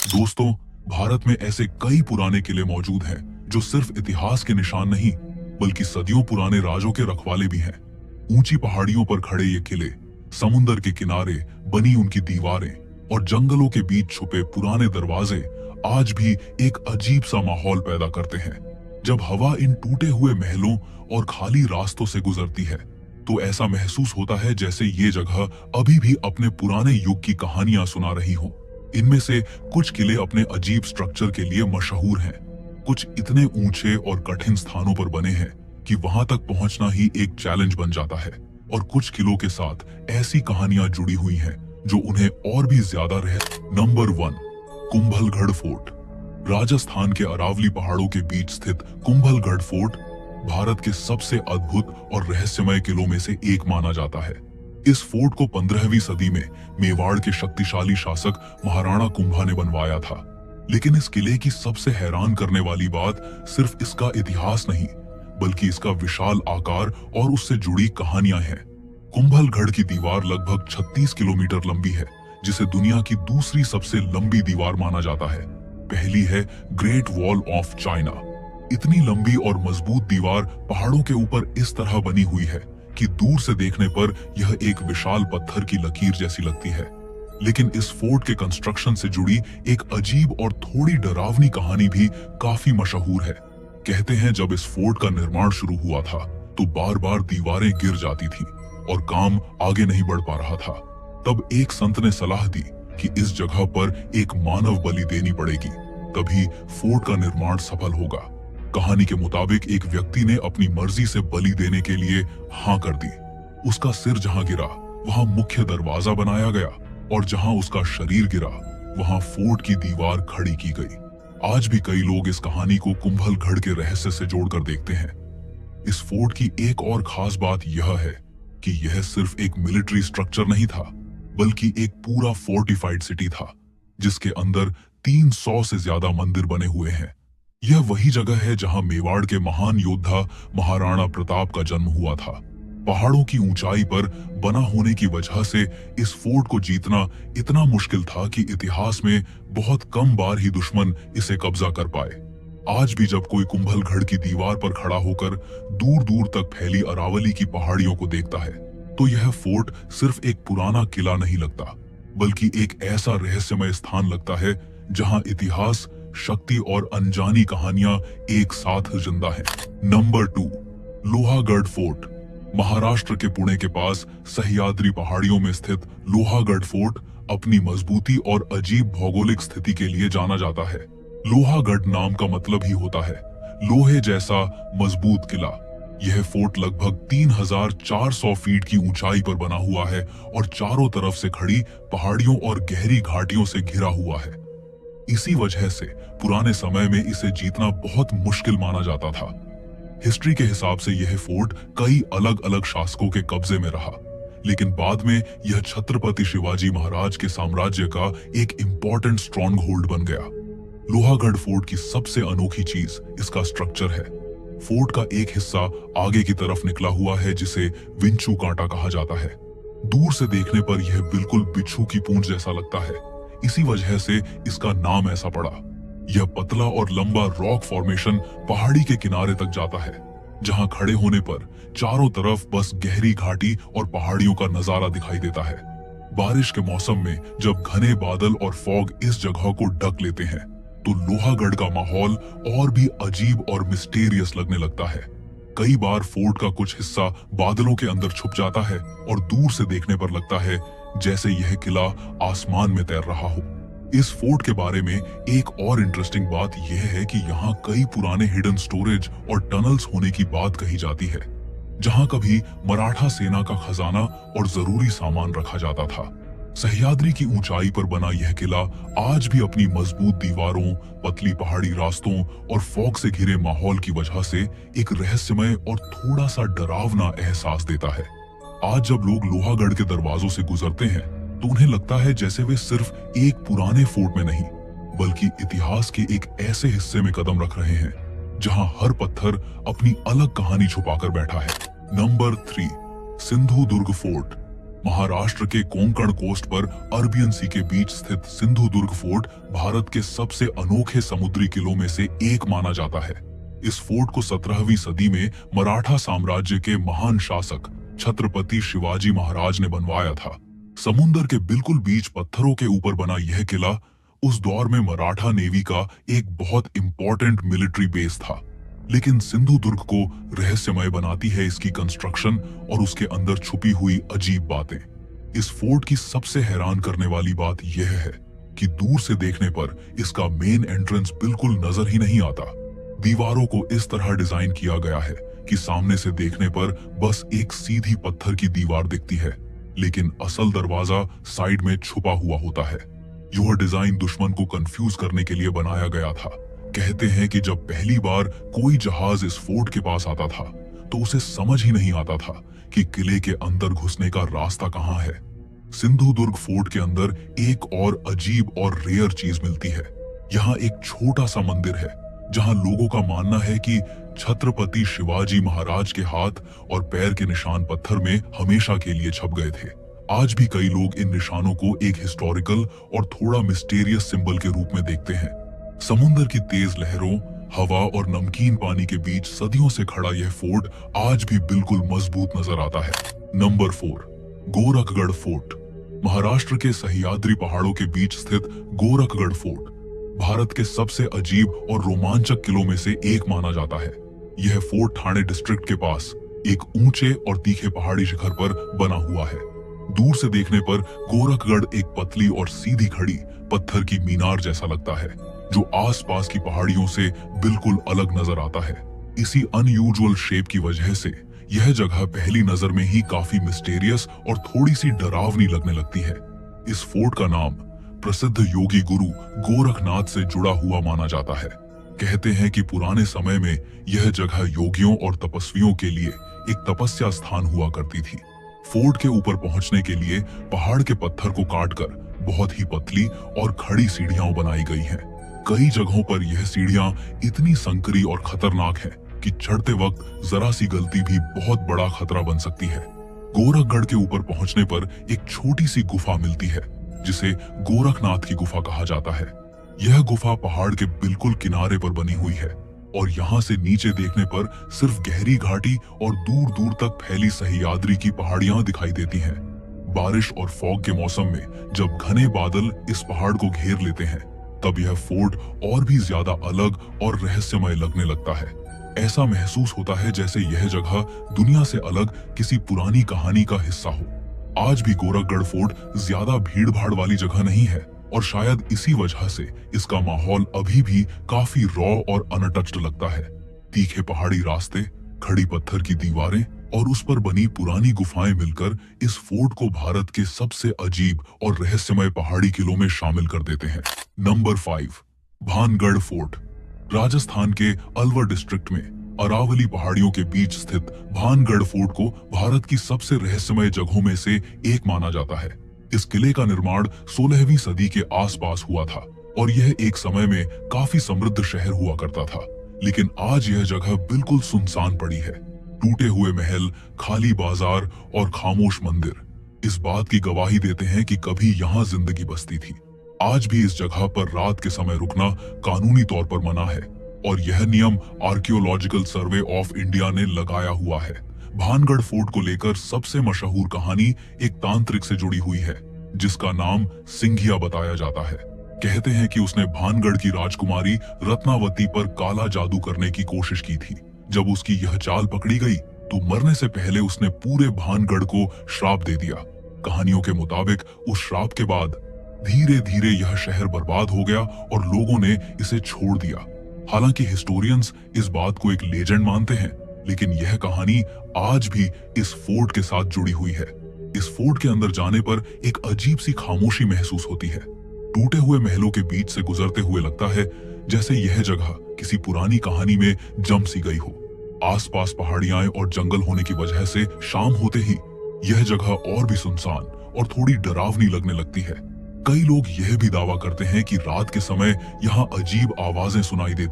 दोस्तों, भारत में ऐसे कई पुराने किले मौजूद हैं जो सिर्फ इतिहास के निशान नहीं बल्कि सदियों पुराने राजों के रखवाले भी हैं। ऊंची पहाड़ियों पर खड़े ये किले, समुंदर के किनारे बनी उनकी दीवारें और जंगलों के बीच छुपे पुराने दरवाजे आज भी एक अजीब सा माहौल पैदा करते हैं। जब हवा इन टूटे हुए महलों और खाली रास्तों से गुजरती है तो ऐसा महसूस होता है जैसे ये जगह अभी भी अपने पुराने युग की कहानियां सुना रही हो। इनमें से कुछ किले अपने अजीब स्ट्रक्चर के लिए मशहूर हैं, कुछ इतने ऊंचे और कठिन स्थानों पर बने हैं कि वहां तक पहुंचना ही एक चैलेंज बन जाता है, और कुछ किलों के साथ ऐसी कहानियां जुड़ी हुई हैं जो उन्हें और भी ज्यादा नंबर 1, कुंभलगढ़ फोर्ट। राजस्थान के अरावली पहाड़ों के बीच स्थित कुंभलगढ़ फोर्ट भारत के सबसे अद्भुत और रहस्यमय किलों में से एक माना जाता है। इस फोर्ट को 15वीं सदी में मेवाड़ के शक्तिशाली शासक महाराणा कुंभा ने बनवाया था। लेकिन इस किले की सबसे हैरान करने वाली बात सिर्फ इसका इतिहास नहीं बल्कि इसका विशाल आकार और उससे जुड़ी कहानियां हैं। कुंभलगढ़ की दीवार लगभग 36 किलोमीटर लंबी है, जिसे दुनिया की दूसरी सबसे लंबी दीवार माना जाता है। पहली है ग्रेट वॉल ऑफ चाइना। इतनी लंबी और मजबूत दीवार पहाड़ों के ऊपर इस तरह बनी हुई है कि दूर से देखने पर यह एक विशाल पत्थर की लकीर जैसी लगती है। लेकिन इस फोर्ट के कंस्ट्रक्शन से जुड़ी एक अजीब और थोड़ी डरावनी कहानी भी काफी मशहूर है। कहते हैं जब इस फोर्ट का निर्माण शुरू हुआ था तो बार बार दीवारें गिर जाती थी और काम आगे नहीं बढ़ पा रहा था। तब एक संत ने सलाह दी कि इस जगह पर एक मानव बलि देनी पड़ेगी, तभी फोर्ट का निर्माण सफल होगा। कहानी के मुताबिक एक व्यक्ति ने अपनी मर्जी से बलि देने के लिए हाँ कर दी। उसका सिर जहां गिरा वहां मुख्य दरवाजा बनाया गया और जहां उसका शरीर गिरा वहां फोर्ट की दीवार खड़ी की गई। आज भी कई लोग इस कहानी को कुंभलगढ़ के रहस्य से जोड़कर देखते हैं। इस फोर्ट की एक और खास बात यह है कि यह सिर्फ एक मिलिट्री स्ट्रक्चर नहीं था बल्कि एक पूरा फोर्टिफाइड सिटी था, जिसके अंदर 300 से ज्यादा मंदिर बने हुए हैं। यह वही जगह है जहां मेवाड़ के महान योद्धा महाराणा प्रताप का जन्म हुआ था। पहाड़ों की ऊंचाई पर बना होने की वजह से इस फोर्ट को जीतना इतना मुश्किल था कि इतिहास में बहुत कम बार ही दुश्मन इसे कब्जा कर पाए। आज भी जब कोई कुंभलगढ़ की दीवार पर खड़ा होकर दूर दूर तक फैली अरावली की पहाड़ियों को देखता है तो यह फोर्ट सिर्फ एक पुराना किला नहीं लगता बल्कि एक ऐसा रहस्यमय स्थान लगता है जहां इतिहास, शक्ति और अनजानी कहानियां एक साथ जिंदा हैं। Number 2, Lohagarh fort. महाराष्ट्र के पुणे के पास सह्याद्री पहाड़ियों में स्थित लोहागढ़ फोर्ट अपनी मजबूती और अजीब भौगोलिक स्थिति के लिए जाना जाता है। लोहागढ़ नाम का मतलब ही होता है लोहे जैसा मजबूत किला। यह फोर्ट लगभग 3400 फीट की ऊंचाई पर बना हुआ है और चारों तरफ से खड़ी पहाड़ियों और गहरी घाटियों से घिरा हुआ है। इसी वजह से पुराने समय में इसे जीतना बहुत मुश्किल माना जाता था। हिस्ट्री के हिसाब से यह फोर्ट कई अलग अलग शासकों के कब्जे में रहा, लेकिन बाद में यह छत्रपति शिवाजी महाराज के साम्राज्य का एक इंपॉर्टेंट स्ट्रॉन्ग होल्ड बन गया। लोहागढ़ फोर्ट की सबसे अनोखी चीज इसका स्ट्रक्चर है। फोर्ट का एक हिस्सा आगे की तरफ निकला हुआ है जिसे विंचू कांटा कहा जाता है। दूर से देखने पर यह बिल्कुल बिच्छू की पूंछ जैसा लगता है, इसी वजह से इसका नाम ऐसा पड़ा। यह पतला और लंबा रॉक फॉर्मेशन पहाड़ी के किनारे तक जाता है, जहां खड़े होने पर चारों तरफ बस गहरी घाटी और पहाड़ियों का नजारा दिखाई देता है। बारिश के मौसम में जब घने बादल और फॉग इस जगह को ढक लेते हैं तो लोहागढ़ का माहौल और भी अजीब और मिस्टीरियस लगने लगता है। कई बार फोर्ट का कुछ हिस्सा बादलों के अंदर छुप जाता है और दूर से देखने पर लगता है जैसे यह किला आसमान में तैर रहा हो। इस फोर्ट के बारे में एक और इंटरेस्टिंग बात यह है कि यहाँ कई पुराने हिडन स्टोरेज और टनल्स होने की बात कही जाती है, जहाँ कभी मराठा सेना का खजाना और जरूरी सामान रखा जाता था। सह्याद्री की ऊंचाई पर बना यह किला आज भी अपनी मजबूत दीवारों, पतली पहाड़ी रास्तों और फॉग से घिरे माहौल की वजह से एक रहस्यमय और थोड़ा सा डरावना एहसास देता है। आज जब लोग लोहागढ़ के दरवाजों से गुजरते हैं तो उन्हें लगता है जैसे वे सिर्फ एक पुराने फोर्ट में नहीं बल्कि इतिहास के एक ऐसे हिस्से में कदम रख रहे हैं जहां हर पत्थर अपनी अलग कहानी छुपाकर बैठा है। नंबर 3, सिंधु दुर्ग फोर्ट। महाराष्ट्र के कोंकण कोस्ट पर अरबियन सी के बीच स्थित सिंधुदुर्ग फोर्ट भारत के सबसे अनोखे समुद्री किलों में से एक माना जाता है। इस फोर्ट को 17वीं सदी में मराठा साम्राज्य के महान शासक छत्रपति शिवाजी महाराज ने बनवाया था। समुद्र के बिल्कुल बीच पत्थरों के ऊपर बना यह किला उस दौर में मराठा नेवी का एक बहुत इंपॉर्टेंट मिलिट्री बेस था। लेकिन सिंधुदुर्ग को रहस्यमय बनाती है इसकी कंस्ट्रक्शन और उसके अंदर छुपी हुई अजीब बातें। इस फोर्ट की सबसे हैरान करने वाली बात यह है कि दूर से देखने पर इसका मेन एंट्रेंस बिल्कुल नजर ही नहीं आता। दीवारों को इस तरह डिजाइन किया गया है कि सामने से देखने पर बस एक सीधी पत्थर की दीवार दिखती है, लेकिन असल दरवाजा साइड में छुपा हुआ होता है। यह डिजाइन दुश्मन को कंफ्यूज करने के लिए बनाया गया था। कहते हैं कि जब पहली बार कोई जहाज इस फोर्ट के पास आता था तो उसे समझ ही नहीं आता था कि किले के अंदर घुसने का रास्ता कहाँ है। सिंधुदुर्ग फोर्ट के अंदर एक और अजीब और रेयर चीज मिलती है। यहाँ एक छोटा सा मंदिर है जहाँ लोगों का मानना है कि छत्रपति शिवाजी महाराज के हाथ और पैर के निशान पत्थर में हमेशा के लिए छप गए थे। आज भी कई लोग इन निशानों को एक हिस्टोरिकल और थोड़ा मिस्टीरियस सिंबल के रूप में देखते हैं। समुद्र की तेज लहरों, हवा और नमकीन पानी के बीच सदियों से खड़ा यह फोर्ट आज भी बिल्कुल मजबूत नजर आता है। Number 4, Gorakhgad fort. महाराष्ट्र के सह्याद्री पहाड़ों के बीच स्थित गोरखगढ़ फोर्ट भारत के सबसे अजीब और रोमांचक किलों में से एक माना जाता है। यह फोर्ट ठाणे डिस्ट्रिक्ट के पास एक ऊंचे और तीखे पहाड़ी शिखर पर बना हुआ है। दूर से देखने पर गोरखगढ़ एक पतली और सीधी खड़ी पत्थर की मीनार जैसा लगता है जो आसपास की पहाड़ियों से बिल्कुल अलग नजर आता है। इसी अनयूजुअल शेप की वजह से यह जगह पहली नजर में ही काफी मिस्टीरियस और थोड़ी सी डरावनी लगने लगती है। इस फोर्ट का नाम प्रसिद्ध योगी गुरु गोरखनाथ से जुड़ा हुआ माना जाता है। कहते हैं कि पुराने समय में यह जगह योगियों और तपस्वियों के लिए एक तपस्या स्थान हुआ करती थी। फोर्ट के ऊपर पहुंचने के लिए पहाड़ के पत्थर को काटकर बहुत ही पतली और खड़ी सीढ़ियां बनाई गई हैं। कई जगहों पर यह सीढ़ियां इतनी संकरी और खतरनाक है कि चढ़ते वक्त जरा सी गलती भी बहुत बड़ा खतरा बन सकती है। गोरखगढ़ के ऊपर पहुंचने पर एक छोटी सी गुफा मिलती है जिसे गोरखनाथ की गुफा कहा जाता है। यह गुफा पहाड़ के बिल्कुल किनारे पर बनी हुई है और यहाँ से नीचे देखने पर सिर्फ गहरी घाटी और दूर दूर तक फैली सह्याद्री की पहाड़ियां दिखाई देती हैं। बारिश और फॉग के मौसम में जब घने बादल इस पहाड़ को घेर लेते हैं तब यह फोर्ट और भी ज्यादा अलग और रहस्यमय लगने लगता है। ऐसा महसूस होता है जैसे यह जगह दुनिया से अलग किसी पुरानी कहानी का हिस्सा हो। आज भी गोरखगढ़ फोर्ट ज्यादा भीड़ भाड़ वाली जगह नहीं है और शायद इसी वजह से इसका माहौल अभी भी काफी रॉ और अनटच्ड लगता है। तीखे पहाड़ी रास्ते, खड़ी पत्थर की दीवारें और उस पर बनी पुरानी गुफाएं मिलकर इस फोर्ट को भारत के सबसे अजीब और रहस्यमय पहाड़ी किलों में शामिल कर देते हैं। Number 5, Bhangarh fort. राजस्थान के अलवर डिस्ट्रिक्ट में अरावली पहाड़ियों के बीच स्थित भानगढ़ फोर्ट को भारत की सबसे रहस्यमय जगहों में से एक माना जाता है। इस किले का निर्माण 16वीं सदी के आसपास हुआ था और यह एक समय में काफी समृद्ध शहर हुआ करता था, लेकिन आज यह जगह बिल्कुल सुनसान पड़ी है। टूटे हुए महल, खाली बाजार और खामोश मंदिर इस बात की गवाही देते हैं कि कभी यहाँ जिंदगी बसती थी। आज भी इस जगह पर रात के समय रुकना कानूनी तौर पर मना है और यह नियम आर्कियोलॉजिकल सर्वे ऑफ इंडिया ने लगाया हुआ है। भानगढ़ फोर्ट को लेकर सबसे मशहूर कहानी एक तांत्रिक से जुड़ी हुई है जिसका नाम सिंघिया बताया जाता है। कहते हैं कि उसने भानगढ़ की राजकुमारी रत्नावती पर काला जादू करने की कोशिश की थी। जब उसकी यह चाल पकड़ी गई तो मरने से पहले उसने पूरे भानगढ़ को श्राप दे दिया। कहानियों के मुताबिक उस श्राप के बाद धीरे धीरे यह शहर बर्बाद हो गया और लोगों ने इसे छोड़ दिया। हालांकि हिस्टोरियंस इस बात को एक लेजेंड मानते हैं, लेकिन यह कहानी आज भी इस फोर्ट के साथ जुड़ी हुई है। इस फोर्ट के अंदर जाने पर एक अजीब सी खामोशी महसूस होती है। टूटे हुए महलों के बीच से गुजरते हुए लगता है जैसे यह जगह किसी पुरानी कहानी में जम सी गई हो। आसपास पहाड़ियां और जंगल होने की वजह से शाम होते ही यह जगह और भी सुनसान और थोड़ी डरावनी लगने लगती है। कई लोग यह भी दावा करते हैं कि रात के समय यहाँ अजीब आवाजें सुनाई देती